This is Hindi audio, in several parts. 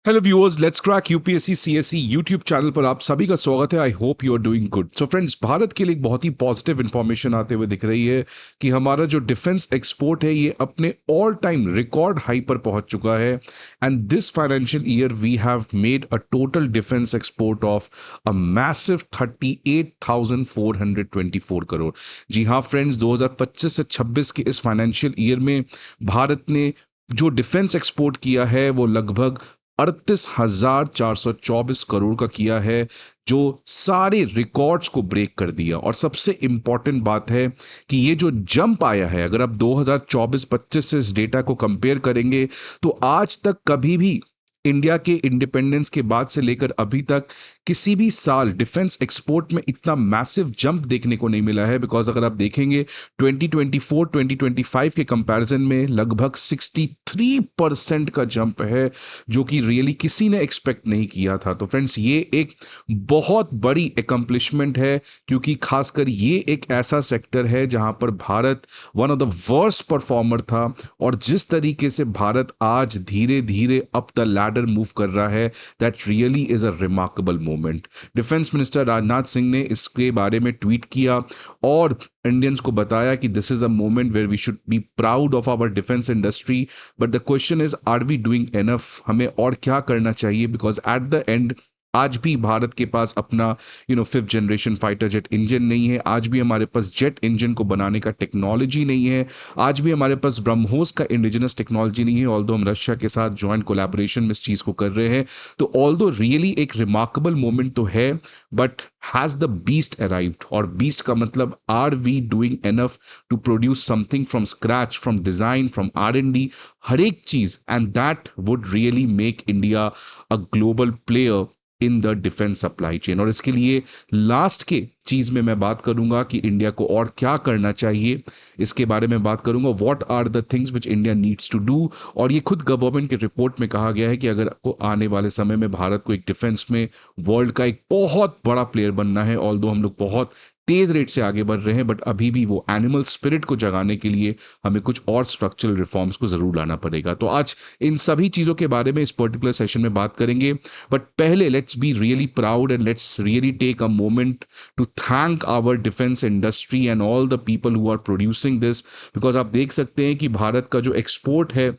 Hello viewers, let's crack UPSC CSE YouTube channel पर आप सभी का स्वागत है। I hope you are doing good. So friends, Bharat के लिए एक बहुत ही पॉजिटिव इन्फॉर्मेशन आते हुए दिख रही है कि हमारा जो डिफेंस एक्सपोर्ट है ये अपने ऑल टाइम रिकॉर्ड हाई पर पहुंच चुका है। And this financial year we have made a total defence export of a massive 38,424 crore. जी हाँ फ्रेंड्स, 2025 से 26 के इस फाइनेंशियल ईयर में भारत ने जो डिफेंस एक्सपोर्ट किया है वो लगभग 38,424 करोड़ का किया है, जो सारे रिकॉर्ड्स को ब्रेक कर दिया। और सबसे इंपॉर्टेंट बात है कि ये जो जंप आया है, अगर आप 2024-25 से इस डेटा को कंपेयर करेंगे तो आज तक कभी भी इंडिया के इंडिपेंडेंस के बाद से लेकर अभी तक किसी भी साल डिफेंस एक्सपोर्ट में इतना मैसिव जंप देखने को नहीं मिला है। बिकॉज अगर आप देखेंगे 2024-2025 के कंपैरिजन में लगभग 63% का जंप है, जो कि रियली किसी ने एक्सपेक्ट नहीं किया था। तो फ्रेंड्स, ये एक बहुत बड़ी एकम्प्लिशमेंट है, क्योंकि खासकर ये एक ऐसा सेक्टर है जहां पर Bharat one of the worst performer था। और जिस तरीके से भारत आज धीरे धीरे अप द लैडर मूव कर रहा है, that really is a remarkable moment. Defence minister Rajnath Singh ने इसके बारे में ट्वीट किया और इंडियंस को बताया कि this is a moment where we should be proud of our defence industry, but the question is, are we doing enough? हमें और क्या करना चाहिए? बिकॉज एट द एंड आज भी भारत के पास अपना fifth generation fighter jet engine नहीं है। आज भी हमारे पास जेट इंजन को बनाने का टेक्नोलॉजी नहीं है। आज भी हमारे पास ब्रह्मोस का इंडिजिनस टेक्नोलॉजी नहीं है, ऑल्दो हम रशिया के साथ जॉइंट कोलैबोरेशन में इस चीज़ को कर रहे हैं। तो ऑल्दो रियली एक रिमार्केबल मोमेंट तो है, but has the beast arrived? और बीस्ट का मतलब, are we doing enough to produce something from scratch, from design, from R&D, हर एक चीज़। And that would really make India a global player in the defence supply chain. और इसके लिए लास्ट के चीज में मैं बात करूंगा कि इंडिया को और क्या करना चाहिए, इसके बारे में बात करूंगा। What are the things which India needs to do. और ये खुद गवर्नमेंट की रिपोर्ट में कहा गया है कि अगर को आने वाले समय में भारत को एक डिफेंस में वर्ल्ड का एक बहुत बड़ा प्लेयर बनना है, ऑल्दो हम लोग बहुत तेज रेट से आगे बढ़ रहे हैं, बट अभी भी वो एनिमल स्पिरिट को जगाने के लिए हमें कुछ और स्ट्रक्चरल रिफॉर्म्स को जरूर लाना पड़ेगा। तो आज इन सभी चीजों के बारे में इस पर्टिकुलर सेशन में बात करेंगे। बट पहले let's be really proud and let's really take a moment to thank our defence industry and all the people who are producing this. Because आप देख सकते हैं कि भारत का जो एक्सपोर्ट है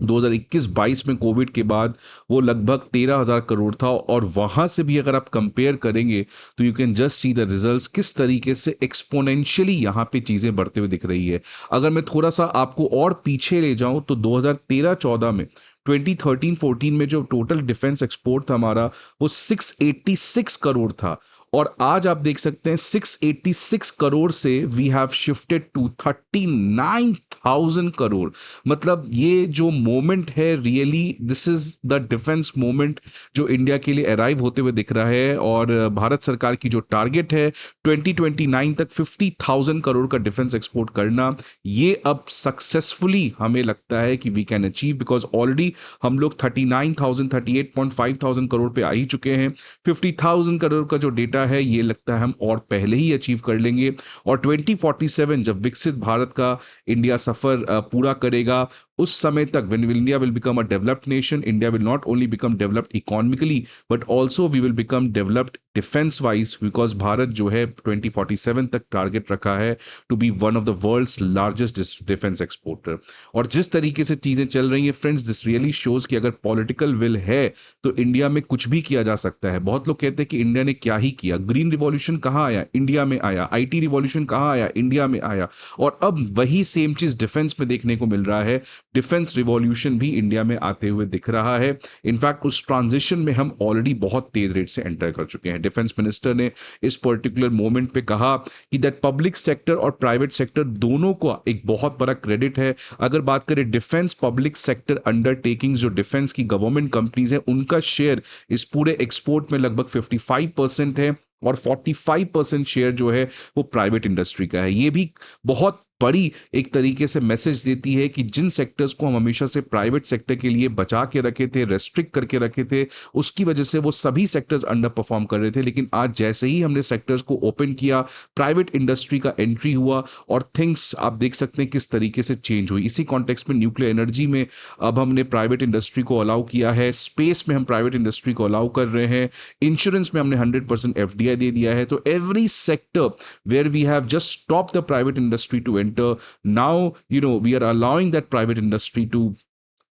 2021-22 में कोविड के बाद वो लगभग 13,000 करोड़ था। और वहाँ से भी अगर आप कंपेयर करेंगे तो you can just see the results, किस तरीके से एक्सपोनेंशियली यहाँ पे चीज़ें बढ़ते हुए दिख रही है। अगर मैं थोड़ा सा आपको और पीछे ले जाऊँ तो 2013-14 में, 2013-14 में जो टोटल डिफेंस एक्सपोर्ट था हमारा, वो 686 करोड़ था। और आज आप देख सकते हैं 686 करोड़ से we have shifted to 39,000 crore. मतलब ये जो मोमेंट है, really this is the defence moment जो इंडिया के लिए अराइव होते हुए दिख रहा है। और भारत सरकार की जो टारगेट है 2029 तक 50,000 करोड़ का डिफेंस एक्सपोर्ट करना, ये अब सक्सेसफुली हमें लगता है कि we can achieve. Because already हम लोग 39,000 38,500 करोड़ पे आ ही चुके हैं। 50,000 करोड़ का जो डेटा है, ये लगता है हम और पहले ही अचीव कर लेंगे। और 2047 जब विकसित भारत का इंडिया सफर पूरा करेगा, उस समय तक when India will become a developed nation, India will not only become developed economically, but also we will become developed defense wise, because Bharat जो है 2047 तक टारगेट रखा है to be one of the world's largest defence exporter. और जिस तरीके से चीजें चल रही हैं फ्रेंड्स, दिस रियली शोज कि अगर पॉलिटिकल विल है तो इंडिया में कुछ भी किया जा सकता है। बहुत लोग कहते हैं कि इंडिया ने क्या ही किया, ग्रीन रिवॉल्यूशन कहाँ आया, इंडिया में आया। IT रिवॉल्यूशन कहाँ आया, इंडिया में आया। और अब वही सेम चीज डिफेंस में देखने को मिल रहा है। डिफेंस रिवॉल्यूशन भी इंडिया में आते हुए दिख रहा है। इनफैक्ट उस ट्रांजिशन में हम ऑलरेडी बहुत तेज रेट से एंटर कर चुके हैं। डिफेंस मिनिस्टर ने इस पर्टिकुलर मोमेंट पे कहा कि दैट पब्लिक सेक्टर और प्राइवेट सेक्टर दोनों को एक बहुत बड़ा क्रेडिट है। अगर बात करें डिफेंस पब्लिक सेक्टर अंडरटेकिंग्स, जो डिफेंस की गवर्नमेंट कंपनीज है, उनका शेयर इस पूरे एक्सपोर्ट में लगभग 55% है। और 45% शेयर जो है वो प्राइवेट इंडस्ट्री का है। ये भी बहुत बड़ी एक तरीके से मैसेज देती है कि जिन सेक्टर्स को हम हमेशा से प्राइवेट सेक्टर के लिए बचा के रखे थे, रेस्ट्रिक्ट करके रखे थे, उसकी वजह से वो सभी सेक्टर्स अंडर परफॉर्म कर रहे थे। लेकिन आज जैसे ही हमने सेक्टर्स को ओपन किया, प्राइवेट इंडस्ट्री का एंट्री हुआ और थिंग्स आप देख सकते हैं किस तरीके से चेंज हुई। इसी कॉन्टेक्स्ट में न्यूक्लियर एनर्जी में अब हमने प्राइवेट इंडस्ट्री को अलाउ किया है, स्पेस में हम प्राइवेट इंडस्ट्री को अलाउ कर रहे हैं, इंश्योरेंस में हमने 100% एफडीआई दे दिया है। तो every sector where we have just stop the private industry to enter, now we are allowing that private industry to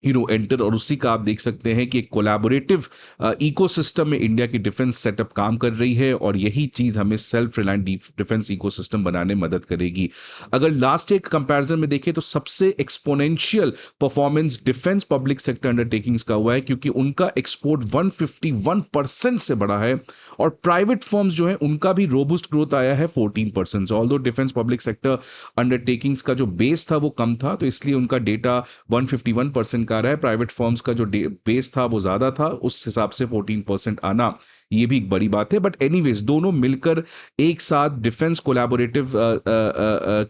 enter. और उसी का आप देख सकते हैं कि एक कोलैबोरेटिव इकोसिस्टम में इंडिया की डिफेंस सेटअप काम कर रही है और यही चीज हमें सेल्फ रिलायंट डिफेंस इकोसिस्टम बनाने में मदद करेगी। अगर लास्ट एक कंपैरिजन में देखें तो सबसे exponential performance defence public sector undertakings का हुआ है, क्योंकि उनका एक्सपोर्ट 151% से बढ़ा है और प्राइवेट फर्म्स जो है उनका भी रोबुस्ट ग्रोथ आया है 14%। Although defence public sector undertakings का जो बेस था वो कम था, तो इसलिए उनका डेटा 151% आ रहा है। प्राइवेट फर्म्स का जो बेस था वो ज्यादा था, उस हिसाब से 14% आना ये भी एक बड़ी बात है। बट एनीवेज दोनों मिलकर एक साथ डिफेंस कोलैबोरेटिव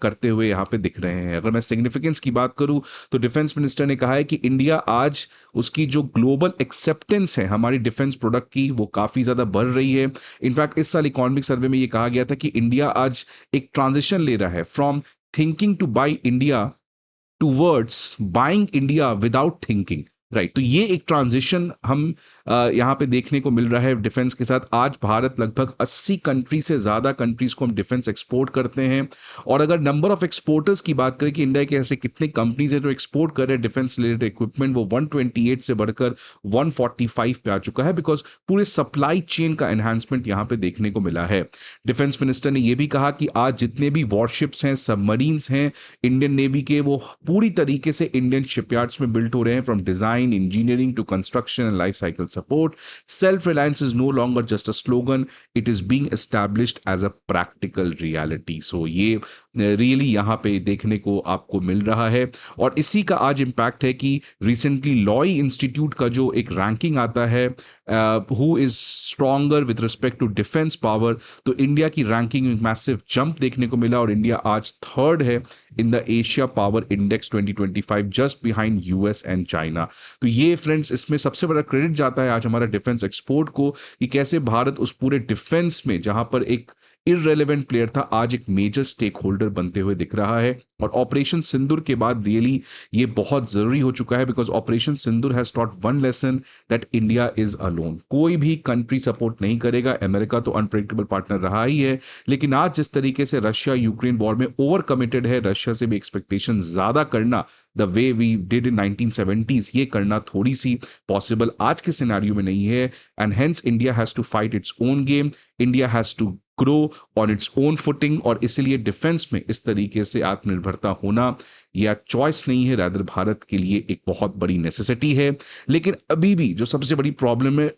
करते हुए यहाँ पे दिख रहे हैं। अगर मैं सिग्निफिकेंस की बात करूं तो डिफेंस मिनिस्टर ने कहा है कि इंडिया आज उसकी जो ग्लोबल एक्सेप्टेंस है हमारी डिफेंस प्रोडक्ट की वो काफी ज्यादा बढ़ रही है। इनफैक्ट इस साल इकोनॉमिक सर्वे में ये कहा गया था कि इंडिया आज एक ट्रांजिशन ले रहा है from thinking two by India towards buying India without thinking, right. तो ये एक ट्रांजिशन हम यहाँ पे देखने को मिल रहा है डिफेंस के साथ। आज भारत लगभग 80 कंट्री से ज्यादा कंट्रीज को हम डिफेंस एक्सपोर्ट करते हैं। और अगर नंबर ऑफ एक्सपोर्टर्स की बात करें कि इंडिया के ऐसे कितने कंपनीज हैं जो एक्सपोर्ट कर रहे हैं डिफेंस रिलेटेड इक्विपमेंट, वो 128 से बढ़कर 145 पे आ चुका है, बिकॉज पूरे सप्लाई चेन का एनहांसमेंट यहाँ पे देखने को मिला है। डिफेंस मिनिस्टर ने यह भी कहा कि आज जितने भी वॉरशिप्स हैं, सबमरीन्स हैं इंडियन नेवी के, वो पूरी तरीके से इंडियन शिपयार्ड्स में बिल्ट हो रहे हैं, from design, engineering to construction and life cycle support. Self-reliance is no longer just a slogan, it is being established as a practical reality. So ये रियली यहाँ पे देखने को आपको मिल रहा है। और इसी का आज इम्पैक्ट है कि रिसेंटली लॉय इंस्टीट्यूट का जो एक रैंकिंग आता है who is stronger with respect to defence power, तो इंडिया की रैंकिंग में मैसिव जंप देखने को मिला और इंडिया आज थर्ड है in the Asia power index 2025, just behind US and China. तो ये फ्रेंड्स इसमें सबसे बड़ा क्रेडिट जाता है आज हमारा डिफेंस एक्सपोर्ट को, कि कैसे भारत उस पूरे डिफेंस में जहां पर एक इररेलेवेंट प्लेयर था आज एक मेजर स्टेक होल्डर बनते हुए दिख रहा है। और ऑपरेशन सिंदूर के बाद रियली ये बहुत जरूरी हो चुका है, because operation Sindoor has taught one lesson that India is alone. कोई भी कंट्री सपोर्ट नहीं करेगा, अमेरिका तो अनप्रेडिक्टेबल पार्टनर रहा ही है, लेकिन आज जिस तरीके से रशिया यूक्रेन वॉर में ओवर कमिटेड है, रशिया से भी एक्सपेक्टेशन ज्यादा करना the way we did in 1970s, ये करना थोड़ी सी पॉसिबल आज के सिनेरियो में नहीं है। And hence India has to fight its own game, India has to grow on its own footing. और इसलिए डिफेंस में इस तरीके से आत्मनिर्भरता होना यह चॉइस नहीं है, रादर भारत के लिए एक बहुत बड़ी नेसेसिटी है। लेकिन अभी भी जो सबसे बड़ी प्रॉब्लम है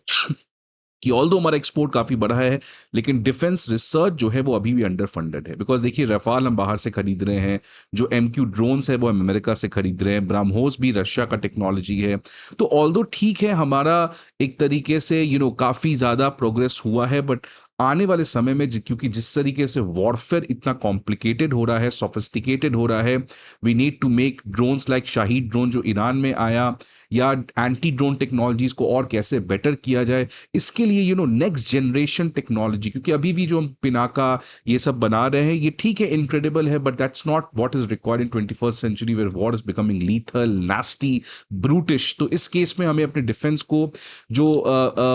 कि ऑल्दो हमारा एक्सपोर्ट काफी बढ़ा है, लेकिन डिफेंस रिसर्च जो है वो अभी भी अंडर फंडेड है। बिकॉज देखिए रफाल हम बाहर से खरीद रहे हैं, जो MQ ड्रोन्स है वो हम अमेरिका से खरीद रहे हैं, ब्रह्मोस भी रशिया का टेक्नोलॉजी है। तो ऑल्दो ठीक है हमारा एक तरीके से काफी ज्यादा प्रोग्रेस हुआ है, बट आने वाले समय में क्योंकि जिस तरीके से वॉरफेयर इतना कॉम्प्लिकेटेड हो रहा है, सोफिस्टिकेटेड हो रहा है, we need to make drones like Shahed drone जो ईरान में आया, या एंटी ड्रोन टेक्नोलॉजीज को और कैसे बेटर किया जाए, इसके लिए नेक्स्ट जनरेशन टेक्नोलॉजी, क्योंकि अभी भी जो हम पिनाका ये सब बना रहे हैं ये ठीक है, इनक्रेडिबल है, but that's not what is required in 21st century where war is becoming lethal, nasty, brutish. तो इस केस में हमें अपने डिफेंस को जो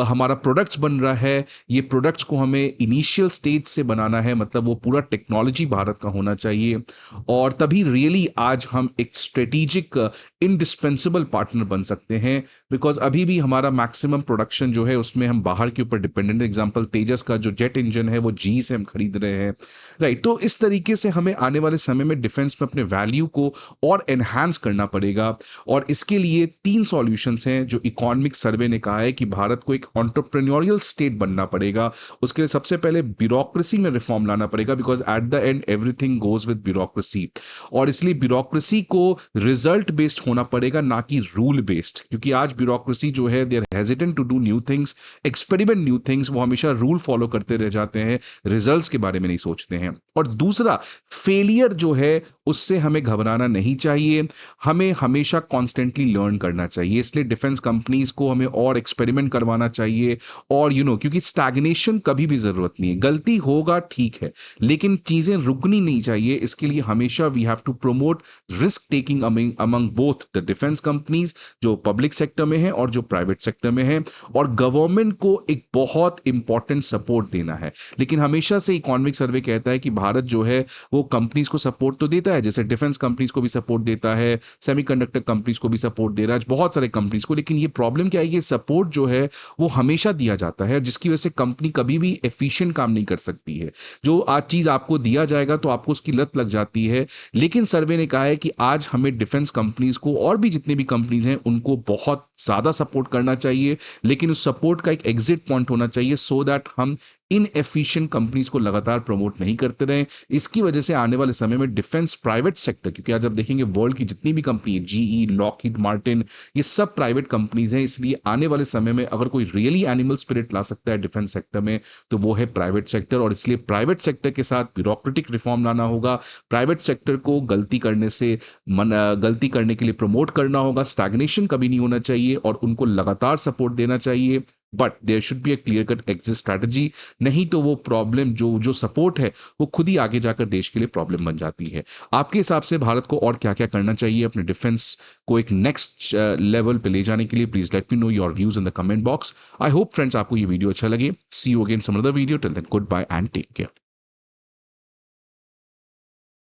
हमारा प्रोडक्ट्स बन रहा है, ये प्रोडक्ट्स को हमें इनिशियल स्टेज से बनाना है, मतलब वो पूरा टेक्नोलॉजी भारत का होना चाहिए, और तभी रियली आज हम एक स्ट्रेटेजिक इंडिस्पेंसिबल पार्टनर बन सकते हैं। बिकॉज अभी भी हमारा मैक्सिमम प्रोडक्शन जो है उसमें हम बाहर के ऊपर डिपेंडेंट। एग्जांपल तेजस का जो जेट इंजन है वो जी से हम खरीद रहे हैं, राइट। तो इस तरीके से हमें आने वाले समय में डिफेंस में अपने वैल्यू को और एनहांस करना पड़ेगा, और इसके लिए 3 सॉल्यूशंस हैं जो इकोनॉमिक सर्वे ने कहा है कि भारत को एक एंटरप्रेन्योरियल स्टेट बनना पड़ेगा। उसके लिए सबसे पहले ब्यूरोक्रेसी में रिफॉर्म लाना पड़ेगा, because at the end everything goes with bureaucracy, और इसलिए ब्यूरोक्रेसी को रिजल्ट बेस्ड होना पड़ेगा, ना कि रूल बेस्ड, क्योंकि आज ब्यूरोक्रेसी जो है they are hesitant to do new things, experiment new things, वो हमेशा रूल फॉलो करते रह जाते हैं, रिजल्ट्स के बारे में नहीं सोचते हैं। और दूसरा, फेलियर जो है उससे हमें घबराना नहीं चाहिए, हमें हमेशा कॉन्स्टेंटली लर्न करना चाहिए। इसलिए डिफेंस कंपनीज को हमें और एक्सपेरिमेंट करवाना चाहिए। और क्योंकि स्टैग्नेशन कभी भी जरूरत नहीं है, गलती होगा ठीक है, लेकिन चीजें रुकनी नहीं चाहिए। इसके लिए हमेशा we have to promote risk taking among both the defence companies जो पब्लिक सेक्टर में है और जो प्राइवेट सेक्टर में है। और गवर्नमेंट को एक बहुत इंपॉर्टेंट सपोर्ट देना है। लेकिन हमेशा से इकोनॉमिक सर्वे कहता है कि भारत जो है वो कंपनीज को सपोर्ट तो देता है, जैसे डिफेंस कंपनीज को भी सपोर्ट देता है, सेमीकंडक्टर कंपनीज को भी सपोर्ट दे रहा है, बहुत सारे कंपनीज को। लेकिन ये प्रॉब्लम क्या है, ये सपोर्ट जो है वो हमेशा दिया जाता है, जिसकी वजह से कंपनी कभी भी एफिशिएंट काम नहीं कर सकती है। जो आज चीज आपको दिया जाएगा तो आपको उसकी लत लग जाती है। लेकिन सर्वे ने कहा है कि आज हमें डिफेंस कंपनीज को और भी जितने भी कंपनीज हैं उनको बहुत ज्यादा सपोर्ट करना चाहिए, लेकिन उस सपोर्ट का एक एग्जिट पॉइंट होना चाहिए, सो दैट हम इनएफिशिएंट कंपनीज को लगातार प्रमोट नहीं करते रहें। इसकी वजह से आने वाले समय में डिफेंस प्राइवेट सेक्टर, क्योंकि आज आप देखेंगे वर्ल्ड की जितनी भी कंपनी है, जीई, लॉकहीड मार्टिन, ये सब प्राइवेट कंपनीज हैं। इसलिए आने वाले समय में अगर कोई रियली एनिमल स्पिरिट ला सकता है डिफेंस सेक्टर में तो वो है प्राइवेट सेक्टर। और इसलिए प्राइवेट सेक्टर के साथ ब्यूरोक्रेटिक रिफॉर्म लाना होगा, प्राइवेट सेक्टर को गलती करने के लिए प्रमोट करना होगा, स्टैग्नेशन कभी नहीं होना चाहिए और उनको लगातार सपोर्ट देना चाहिए। But there should be a clear cut exit strategy, नहीं तो वो प्रॉब्लम जो सपोर्ट है वो खुद ही आगे जाकर देश के लिए प्रॉब्लम बन जाती है। आपके हिसाब से भारत को और क्या क्या करना चाहिए अपने डिफेंस को एक नेक्स्ट लेवल पे ले जाने के लिए? Please let me know your views in the comment box. I hope friends आपको ये वीडियो अच्छा लगे। See you again some other video, till then goodbye and take care.